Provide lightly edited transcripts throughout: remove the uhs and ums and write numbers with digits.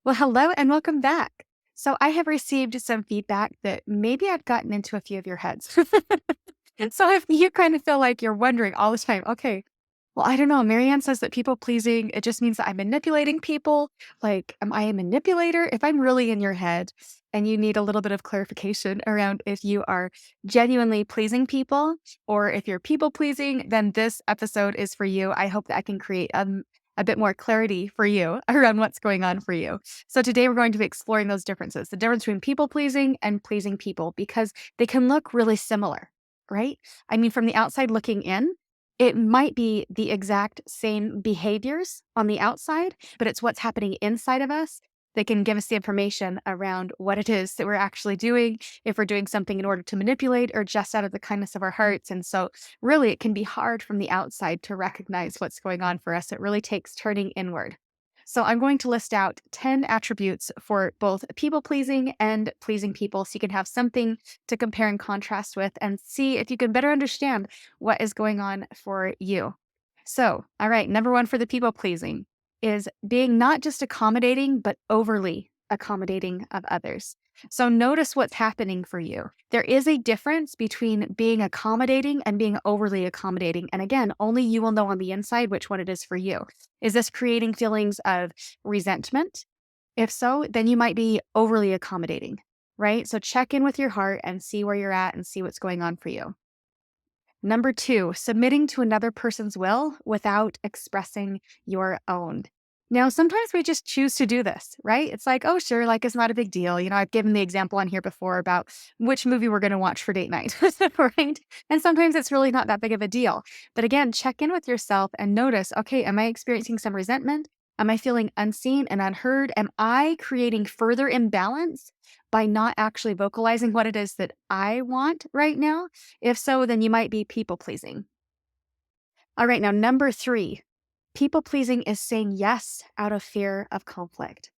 Well, hello and welcome back. So, I have received some feedback that maybe I've gotten into a few of your heads. And so, if you kind of feel like you're wondering all the time, okay, well, I don't know. MaryAnn says that people pleasing, it just means that I'm manipulating people. Like, am I a manipulator? If I'm really in your head and you need a little bit of clarification around if you are genuinely pleasing people or if you're people pleasing, then this episode is for you. I hope that I can create a bit more clarity for you around what's going on for you. So today we're going to be exploring those differences, the difference between people pleasing and pleasing people, because they can look really similar, right? I mean, from the outside looking in, it might be the exact same behaviors on the outside, but it's what's happening inside of us that can give us the information around what it is that we're actually doing, if we're doing something in order to manipulate or just out of the kindness of our hearts. And so, really, it can be hard from the outside to recognize what's going on for us. It really takes turning inward. So, I'm going to list out 10 attributes for both people pleasing and pleasing people so you can have something to compare and contrast with and see if you can better understand what is going on for you. So, all right, number one for the people pleasing is being not just accommodating, but overly accommodating of others. So, notice what's happening for you. There is a difference between being accommodating and being overly accommodating. And again, only you will know on the inside which one it is for you. Is this creating feelings of resentment? If so, then you might be overly accommodating, right? So, check in with your heart and see where you're at and see what's going on for you. Number two, submitting to another person's will without expressing your own. Now, sometimes we just choose to do this, right? It's like, oh, sure, like it's not a big deal. I've given the example on here before about which movie we're going to watch for date night, right? And sometimes it's really not that big of a deal. But again, check in with yourself and notice, okay, am I experiencing some resentment? Am I feeling unseen and unheard? Am I creating further imbalance by not actually vocalizing what it is that I want right now? If so, then you might be people pleasing. All right, now number three, people pleasing is saying yes out of fear of conflict.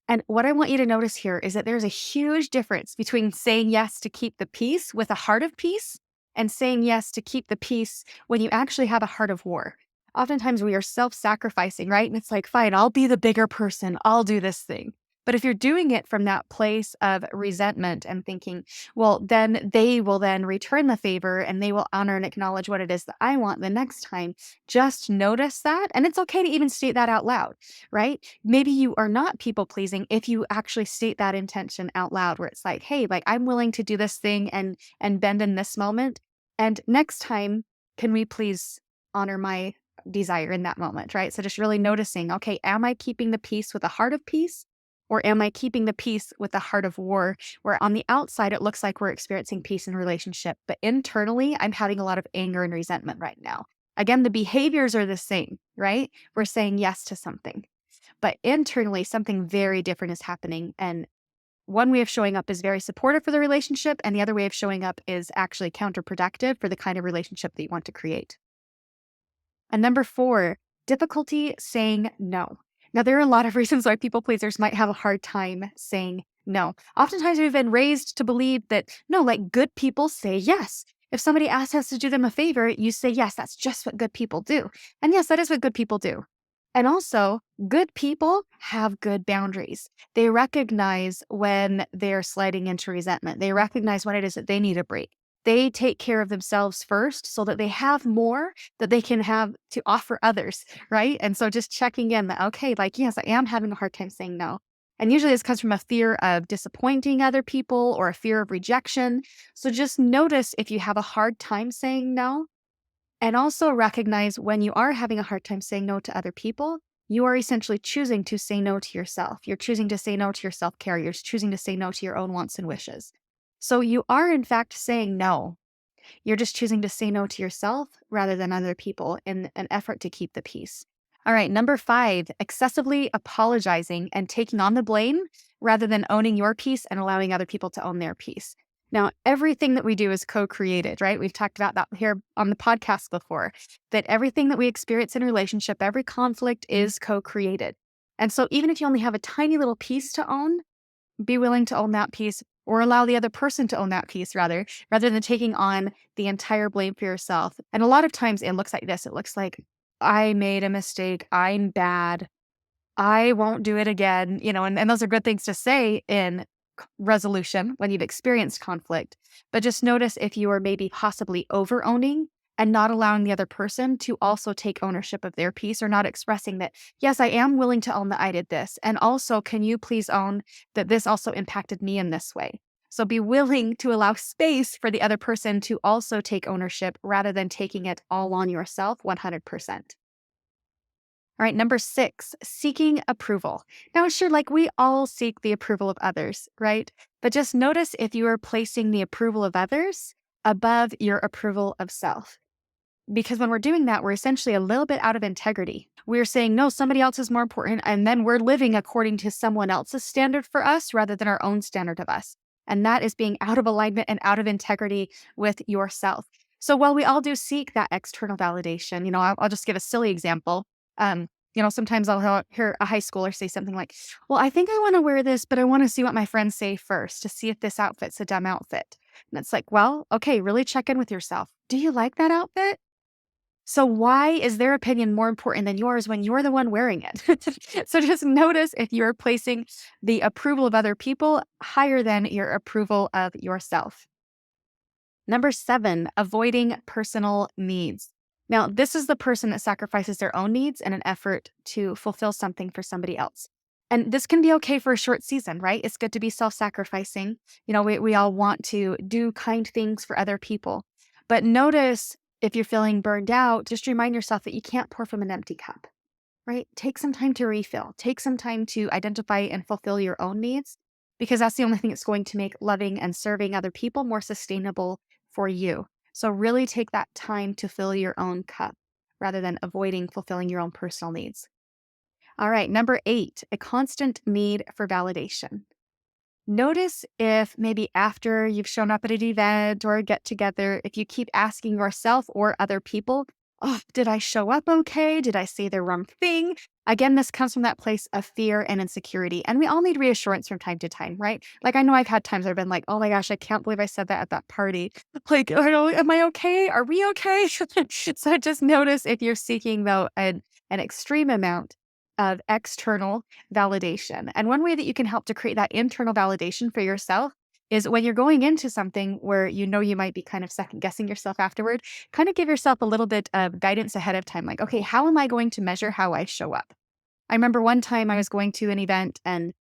And what I want you to notice here is that there's a huge difference between saying yes to keep the peace with a heart of peace and saying yes to keep the peace when you actually have a heart of war. Oftentimes we are self sacrificing, right? And it's like, fine, I'll be the bigger person, I'll do this thing. But if you're doing it from that place of resentment and thinking, well, then they will then return the favor and they will honor and acknowledge what it is that I want the next time, just notice that. And it's okay to even state that out loud, right? Maybe you are not people pleasing if you actually state that intention out loud where it's like, hey, like I'm willing to do this thing and bend in this moment. And next time, can we please honor my desire in that moment, right? So just really noticing, okay, am I keeping the peace with a heart of peace? Or am I keeping the peace with the heart of war, where on the outside it looks like we're experiencing peace in relationship, but internally I'm having a lot of anger and resentment right now. Again, the behaviors are the same, right? We're saying yes to something, but internally something very different is happening. And one way of showing up is very supportive for the relationship, and the other way of showing up is actually counterproductive for the kind of relationship that you want to create. And number four, difficulty saying no. Now, there are a lot of reasons why people pleasers might have a hard time saying no. Oftentimes, we've been raised to believe that, no, like good people say yes. If somebody asks us to do them a favor, you say yes. That's just what good people do. And yes, that is what good people do. And also, good people have good boundaries. They recognize when they're sliding into resentment. They recognize when it is that they need a break. They take care of themselves first so that they have more that they can have to offer others, right? And so just checking in that, okay, like, yes, I am having a hard time saying no. And usually this comes from a fear of disappointing other people or a fear of rejection. So just notice if you have a hard time saying no, and also recognize when you are having a hard time saying no to other people, you are essentially choosing to say no to yourself. You're choosing to say no to your self care. You're choosing to say no to your own wants and wishes. So you are, in fact, saying no. You're just choosing to say no to yourself rather than other people in an effort to keep the peace. All right, number five, excessively apologizing and taking on the blame rather than owning your peace and allowing other people to own their peace. Now, everything that we do is co-created, right? We've talked about that here on the podcast before, that everything that we experience in a relationship, every conflict is co-created. And so even if you only have a tiny little piece to own, be willing to own that piece or allow the other person to own that piece rather than taking on the entire blame for yourself. And a lot of times it looks like this. It looks like I made a mistake. I'm bad. I won't do it again, and those are good things to say in resolution when you've experienced conflict. But just notice if you are maybe possibly over owning and not allowing the other person to also take ownership of their piece, or not expressing that, yes, I am willing to own that I did this. And also, can you please own that this also impacted me in this way? So be willing to allow space for the other person to also take ownership rather than taking it all on yourself 100%. All right, number 6, seeking approval. Now, sure, like we all seek the approval of others, right? But just notice if you are placing the approval of others above your approval of self. Because when we're doing that, we're essentially a little bit out of integrity. We're saying, no, somebody else is more important. And then we're living according to someone else's standard for us rather than our own standard of us. And that is being out of alignment and out of integrity with yourself. So while we all do seek that external validation, I'll just give a silly example. Um, sometimes I'll hear a high schooler say something like, well, I think I want to wear this, but I want to see what my friends say first to see if this outfit's a dumb outfit. And it's like, well, okay, really check in with yourself. Do you like that outfit? So why is their opinion more important than yours when you're the one wearing it? So just notice if you're placing the approval of other people higher than your approval of yourself. Number 7, avoiding personal needs. Now, this is the person that sacrifices their own needs in an effort to fulfill something for somebody else. And this can be okay for a short season, right? It's good to be self-sacrificing. We all want to do kind things for other people. But notice if you're feeling burned out, just remind yourself that you can't pour from an empty cup, right? Take some time to refill. Take some time to identify and fulfill your own needs, because that's the only thing that's going to make loving and serving other people more sustainable for you. So really take that time to fill your own cup rather than avoiding fulfilling your own personal needs. All right, number 8, a constant need for validation. Notice if maybe after you've shown up at an event or a get together, if you keep asking yourself or other people, oh, did I show up okay? Did I say the wrong thing? Again, this comes from that place of fear and insecurity. And we all need reassurance from time to time, right? Like, I know I've had times where I've been like, oh my gosh, I can't believe I said that at that party. Like, am I okay? Are we okay? So just notice if you're seeking, though, an extreme amount of external validation. And one way that you can help to create that internal validation for yourself is when you're going into something where you might be kind of second guessing yourself afterward, kind of give yourself a little bit of guidance ahead of time. Like, okay, how am I going to measure how I show up? I remember one time I was going to an event and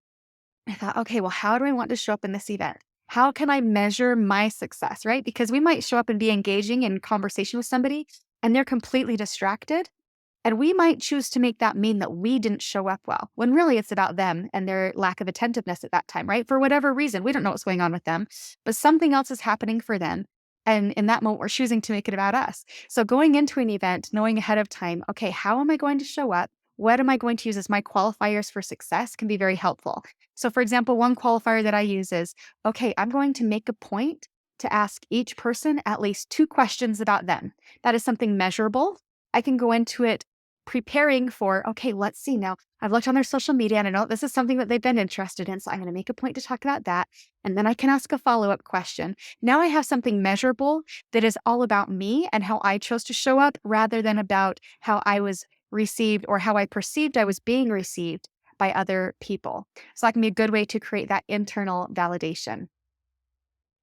I thought, okay, well, how do I want to show up in this event? How can I measure my success, right? Because we might show up and be engaging in conversation with somebody and they're completely distracted. And we might choose to make that mean that we didn't show up well, when really it's about them and their lack of attentiveness at that time, right? For whatever reason, we don't know what's going on with them, but something else is happening for them. And in that moment, we're choosing to make it about us. So going into an event, knowing ahead of time, okay, how am I going to show up? What am I going to use as my qualifiers for success can be very helpful. So for example, one qualifier that I use is, okay, I'm going to make a point to ask each person at least 2 questions about them. That is something measurable. I can go into it preparing for, okay, let's see now. I've looked on their social media and I know this is something that they've been interested in. So I'm going to make a point to talk about that. And then I can ask a follow-up question. Now I have something measurable that is all about me and how I chose to show up rather than about how I was received or how I perceived I was being received by other people. So that can be a good way to create that internal validation.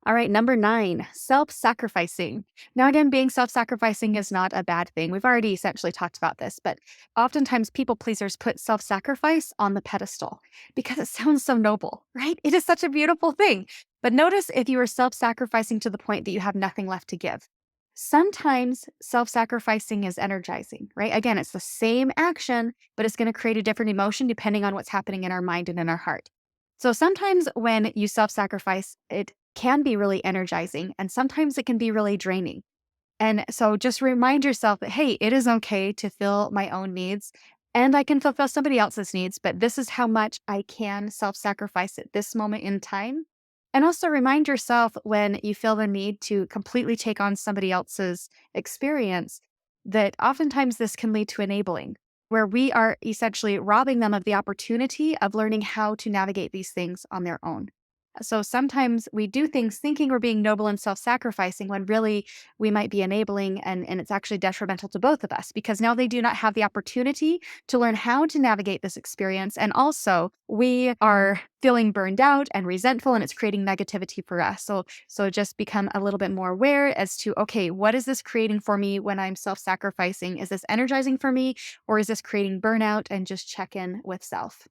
All right, number 9, self-sacrificing. Now, again, being self-sacrificing is not a bad thing. We've already essentially talked about this, but oftentimes people pleasers put self-sacrifice on the pedestal because it sounds so noble, right? It is such a beautiful thing. But notice if you are self-sacrificing to the point that you have nothing left to give. Sometimes self-sacrificing is energizing, right? Again, it's the same action, but it's going to create a different emotion depending on what's happening in our mind and in our heart. So sometimes when you self-sacrifice, it can be really energizing, and sometimes it can be really draining. And so just remind yourself that, hey, it is okay to fill my own needs and I can fulfill somebody else's needs, but this is how much I can self-sacrifice at this moment in time. And also remind yourself when you feel the need to completely take on somebody else's experience that oftentimes this can lead to enabling, where we are essentially robbing them of the opportunity of learning how to navigate these things on their own. So sometimes we do things thinking we're being noble and self-sacrificing when really we might be enabling and it's actually detrimental to both of us because now they do not have the opportunity to learn how to navigate this experience. And also we are feeling burned out and resentful and it's creating negativity for us. So just become a little bit more aware as to, okay, what is this creating for me when I'm self-sacrificing? Is this energizing for me or is this creating burnout? And just check in with self.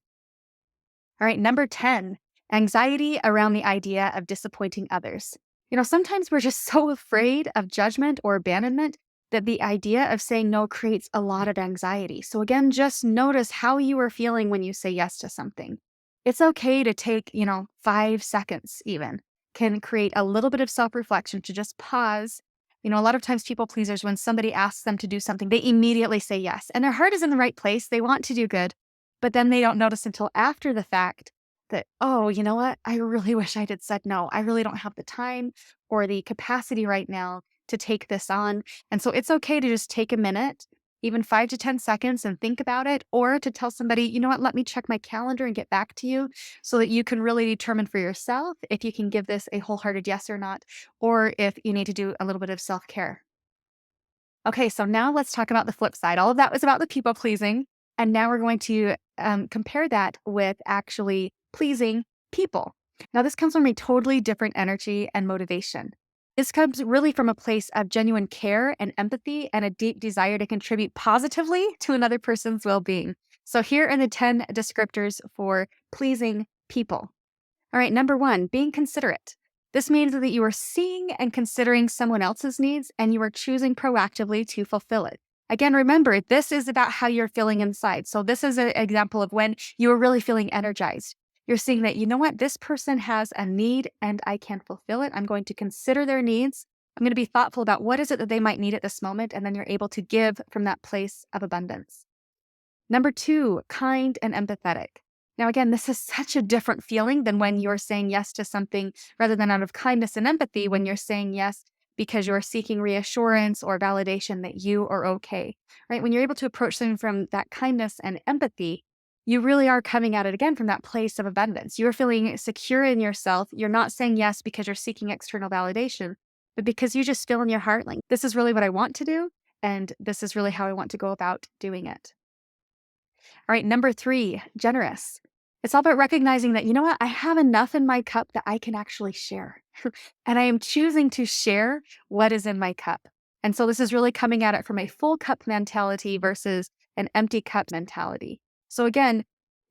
All right, number 10, anxiety around the idea of disappointing others. Sometimes we're just so afraid of judgment or abandonment that the idea of saying no creates a lot of anxiety. So, again, just notice how you are feeling when you say yes to something. It's okay to take, 5 seconds even, can create a little bit of self reflection to just pause. A lot of times people pleasers, when somebody asks them to do something, they immediately say yes. And their heart is in the right place. They want to do good. But then they don't notice until after the fact that, oh, you know what? I really wish I had said no. I really don't have the time or the capacity right now to take this on. And so it's okay to just take a minute, even 5 to 10 seconds, and think about it, or to tell somebody, you know what, let me check my calendar and get back to you so that you can really determine for yourself if you can give this a wholehearted yes or not, or if you need to do a little bit of self care. Okay, so now let's talk about the flip side. All of that was about the people pleasing. And now we're going to compare that with actually pleasing people. Now, this comes from a totally different energy and motivation. This comes really from a place of genuine care and empathy and a deep desire to contribute positively to another person's well being. So, here are the 10 descriptors for pleasing people. All right, number 1, being considerate. This means that you are seeing and considering someone else's needs and you are choosing proactively to fulfill it. Again, remember, this is about how you're feeling inside. So, this is an example of when you are really feeling energized. You're seeing that, you know what, this person has a need and I can fulfill it. I'm going to consider their needs. I'm going to be thoughtful about what is it that they might need at this moment. And then you're able to give from that place of abundance. Number 2, kind and empathetic. Now, again, this is such a different feeling than when you're saying yes to something rather than out of kindness and empathy, when you're saying yes because you're seeking reassurance or validation that you are okay, right? When you're able to approach something from that kindness and empathy, you really are coming at it again from that place of abundance. You're feeling secure in yourself. You're not saying yes because you're seeking external validation, but because you just feel in your heart like, this is really what I want to do, and this is really how I want to go about doing it. All right, number 3, generous. It's all about recognizing that, you know what, I have enough in my cup that I can actually share. And I am choosing to share what is in my cup. And so this is really coming at it from a full cup mentality versus an empty cup mentality. So again,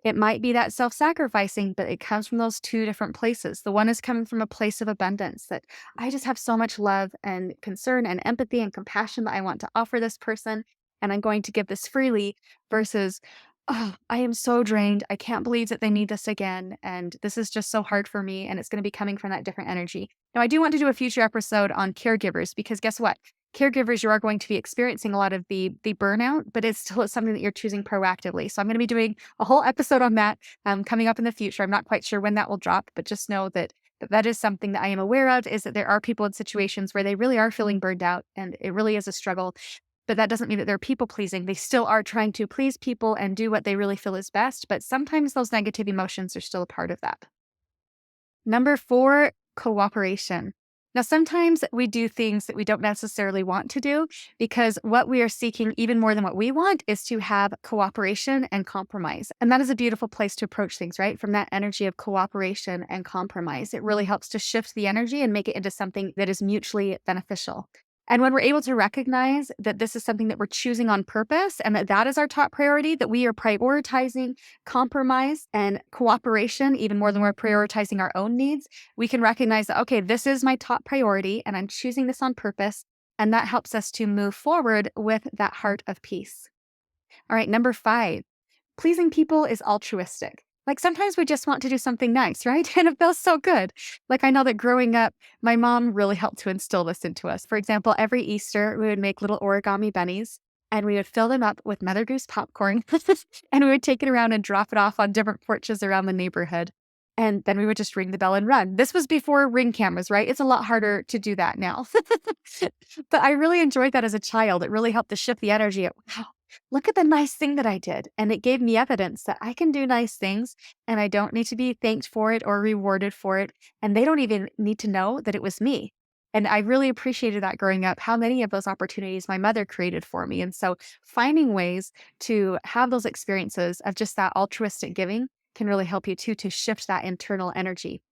it might be that self-sacrificing, but it comes from those two different places. The one is coming from a place of abundance that I just have so much love and concern and empathy and compassion that I want to offer this person. And I'm going to give this freely versus, oh, I am so drained. I can't believe that they need this again. And this is just so hard for me. And it's going to be coming from that different energy. Now, I do want to do a future episode on caregivers because guess what? Caregivers, you are going to be experiencing a lot of the burnout, but it's still something that you're choosing proactively. So I'm going to be doing a whole episode on that coming up in the future. I'm not quite sure when that will drop, but just know that that is something that I am aware of, is that there are people in situations where they really are feeling burned out and it really is a struggle. But that doesn't mean that they're people pleasing. They still are trying to please people and do what they really feel is best. But sometimes those negative emotions are still a part of that. Number 4, cooperation. Now, sometimes we do things that we don't necessarily want to do because what we are seeking, even more than what we want, is to have cooperation and compromise. And that is a beautiful place to approach things, right? From that energy of cooperation and compromise. It really helps to shift the energy and make it into something that is mutually beneficial. And when we're able to recognize that this is something that we're choosing on purpose and that that is our top priority, that we are prioritizing compromise and cooperation even more than we're prioritizing our own needs, we can recognize that, okay, this is my top priority and I'm choosing this on purpose. And that helps us to move forward with that heart of peace. All right, number 5, pleasing people is altruistic. Like sometimes we just want to do something nice, right? And it feels so good. Like I know that growing up, my mom really helped to instill this into us. For example, every Easter, we would make little origami bennies and we would fill them up with Mother Goose popcorn and we would take it around and drop it off on different porches around the neighborhood. And then we would just ring the bell and run. This was before Ring cameras, right? It's a lot harder to do that now. But I really enjoyed that as a child. It really helped to shift the energy. Wow, look at the nice thing that I did. And it gave me evidence that I can do nice things and I don't need to be thanked for it or rewarded for it. And they don't even need to know that it was me. And I really appreciated that growing up, how many of those opportunities my mother created for me. And so finding ways to have those experiences of just that altruistic giving can really help you too to shift that internal energy.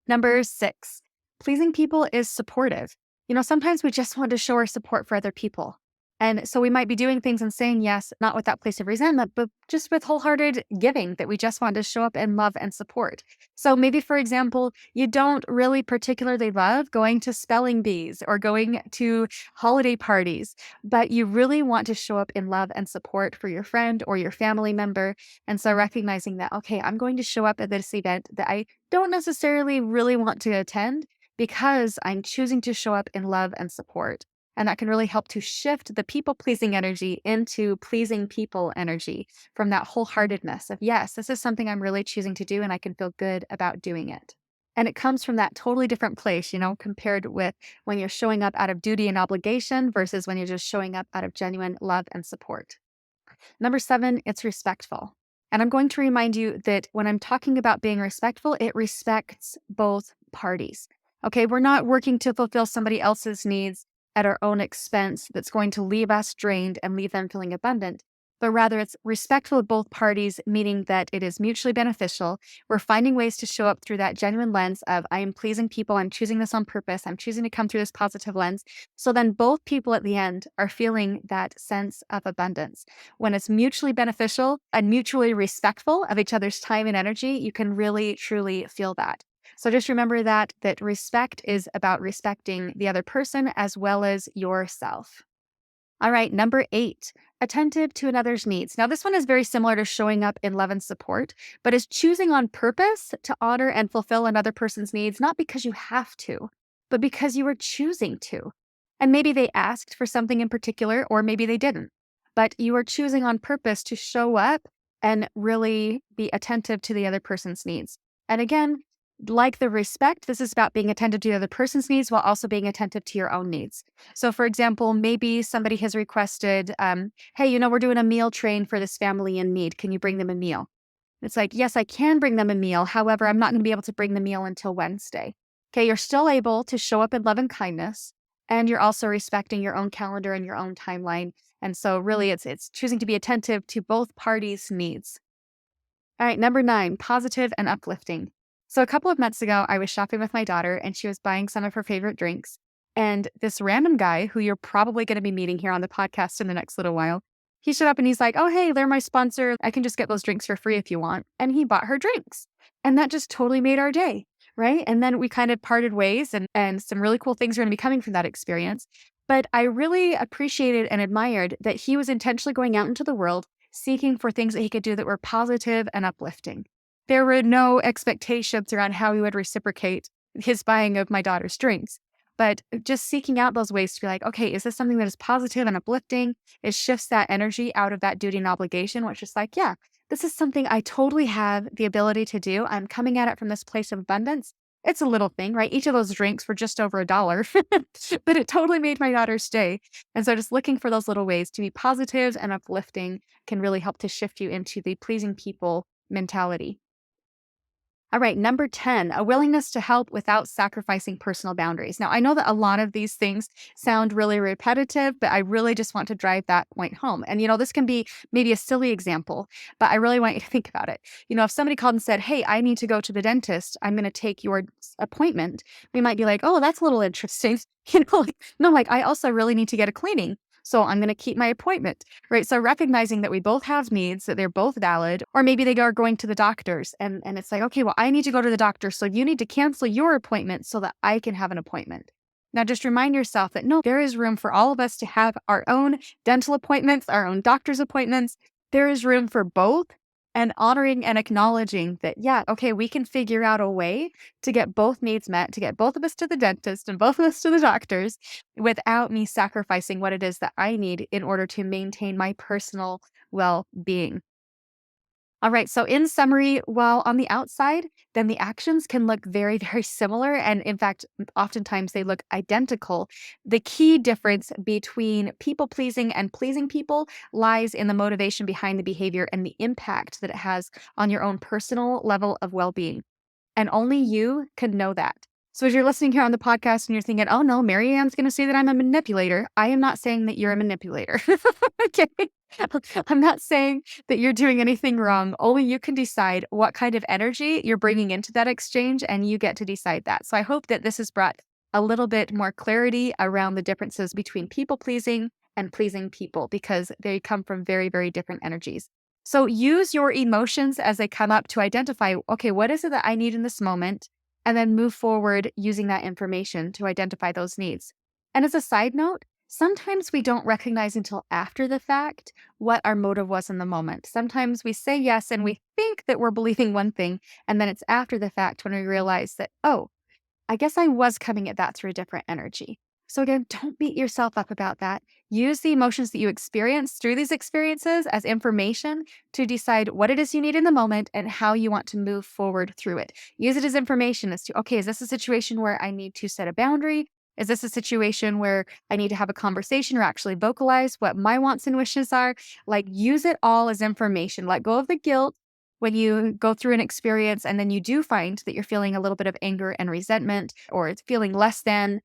Number 6, pleasing people is supportive. Sometimes we just want to show our support for other people. And so we might be doing things and saying yes, not with that place of resentment, but just with wholehearted giving that we just want to show up and love and support. So maybe, for example, you don't really particularly love going to spelling bees or going to holiday parties, but you really want to show up in love and support for your friend or your family member. And so recognizing that, okay, I'm going to show up at this event that I don't necessarily really want to attend because I'm choosing to show up in love and support. And that can really help to shift the people pleasing energy into pleasing people energy from that wholeheartedness of, yes, this is something I'm really choosing to do and I can feel good about doing it. And it comes from that totally different place, compared with when you're showing up out of duty and obligation versus when you're just showing up out of genuine love and support. Number 7, it's respectful. And I'm going to remind you that when I'm talking about being respectful, it respects both parties. Okay, we're not working to fulfill somebody else's needs at our own expense that's going to leave us drained and leave them feeling abundant, but rather it's respectful of both parties, meaning that it is mutually beneficial. We're finding ways to show up through that genuine lens of, I am pleasing people, I'm choosing this on purpose, I'm choosing to come through this positive lens. So then both people at the end are feeling that sense of abundance. When it's mutually beneficial and mutually respectful of each other's time and energy, you can really, truly feel that. So just remember that respect is about respecting the other person as well as yourself. All right, number 8, attentive to another's needs. Now, this one is very similar to showing up in love and support, but is choosing on purpose to honor and fulfill another person's needs, not because you have to, but because you are choosing to. And maybe they asked for something in particular, or maybe they didn't, but you are choosing on purpose to show up and really be attentive to the other person's needs. And again, like the respect, this is about being attentive to the other person's needs while also being attentive to your own needs. So, for example, maybe somebody has requested, hey, we're doing a meal train for this family in need. Can you bring them a meal? It's like, yes, I can bring them a meal. However, I'm not going to be able to bring the meal until Wednesday. Okay, you're still able to show up in love and kindness, and you're also respecting your own calendar and your own timeline. And so, really, it's choosing to be attentive to both parties' needs. All right, number 9, positive and uplifting. So a couple of months ago, I was shopping with my daughter and she was buying some of her favorite drinks. And this random guy who you're probably going to be meeting here on the podcast in the next little while, he showed up and he's like, oh, hey, they're my sponsor. I can just get those drinks for free if you want. And he bought her drinks. And that just totally made our day, right? And then we kind of parted ways and some really cool things are going to be coming from that experience. But I really appreciated and admired that he was intentionally going out into the world seeking for things that he could do that were positive and uplifting. There were no expectations around how he would reciprocate his buying of my daughter's drinks, but just seeking out those ways to be like, okay, is this something that is positive and uplifting? It shifts that energy out of that duty and obligation, which is like, yeah, this is something I totally have the ability to do. I'm coming at it from this place of abundance. It's a little thing, right? Each of those drinks were just over $1, but it totally made my daughter's day. And so just looking for those little ways to be positive and uplifting can really help to shift you into the pleasing people mentality. All right, number 10, a willingness to help without sacrificing personal boundaries. Now, I know that a lot of these things sound really repetitive, but I really just want to drive that point home. And, this can be maybe a silly example, but I really want you to think about it. If somebody called and said, hey, I need to go to the dentist, I'm going to take your appointment, we might be like, oh, that's a little interesting. No, I also really need to get a cleaning. So I'm going to keep my appointment, right? So recognizing that we both have needs, that they're both valid, or maybe they are going to the doctors and it's like, okay, well, I need to go to the doctor. So you need to cancel your appointment so that I can have an appointment. Now, just remind yourself that no, there is room for all of us to have our own dental appointments, our own doctor's appointments. There is room for both. And honoring and acknowledging that, yeah, okay, we can figure out a way to get both needs met, to get both of us to the dentist and both of us to the doctors without me sacrificing what it is that I need in order to maintain my personal well-being. All right. So, in summary, while on the outside, then the actions can look very, very similar. And in fact, oftentimes they look identical. The key difference between people pleasing and pleasing people lies in the motivation behind the behavior and the impact that it has on your own personal level of well being. And only you can know that. So, as you're listening here on the podcast and you're thinking, oh no, MaryAnn's going to say that I'm a manipulator, I am not saying that you're a manipulator. Okay. I'm not saying that you're doing anything wrong. Only you can decide what kind of energy you're bringing into that exchange, and you get to decide that. So, I hope that this has brought a little bit more clarity around the differences between people pleasing and pleasing people because they come from very, very different energies. So use your emotions as they come up to identify, okay, what is it that I need in this moment? And then move forward using that information to identify those needs. And as a side note, sometimes we don't recognize until after the fact what our motive was in the moment. Sometimes we say yes and we think that we're believing one thing. And then it's after the fact when we realize that, oh, I guess I was coming at that through a different energy. So again, don't beat yourself up about that. Use the emotions that you experience through these experiences as information to decide what it is you need in the moment and how you want to move forward through it. Use it as information as to, okay, is this a situation where I need to set a boundary? Is this a situation where I need to have a conversation or actually vocalize what my wants and wishes are? Like, use it all as information. Let go of the guilt when you go through an experience and then you do find that you're feeling a little bit of anger and resentment or it's feeling less than,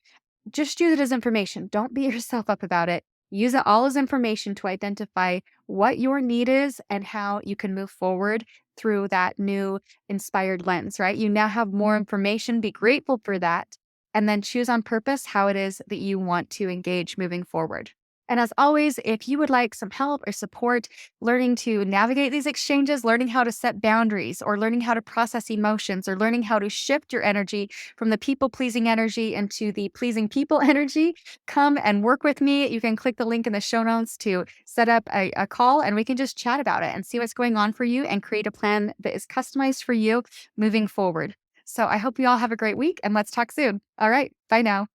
just use it as information. Don't beat yourself up about it. Use it all as information to identify what your need is and how you can move forward through that new inspired lens, right? You now have more information. Be grateful for that. And then choose on purpose how it is that you want to engage moving forward. And as always, if you would like some help or support learning to navigate these exchanges, learning how to set boundaries, or learning how to process emotions, or learning how to shift your energy from the people pleasing energy into the pleasing people energy, come and work with me. You can click the link in the show notes to set up a call and we can just chat about it and see what's going on for you and create a plan that is customized for you moving forward. So I hope you all have a great week and let's talk soon. All right. Bye now.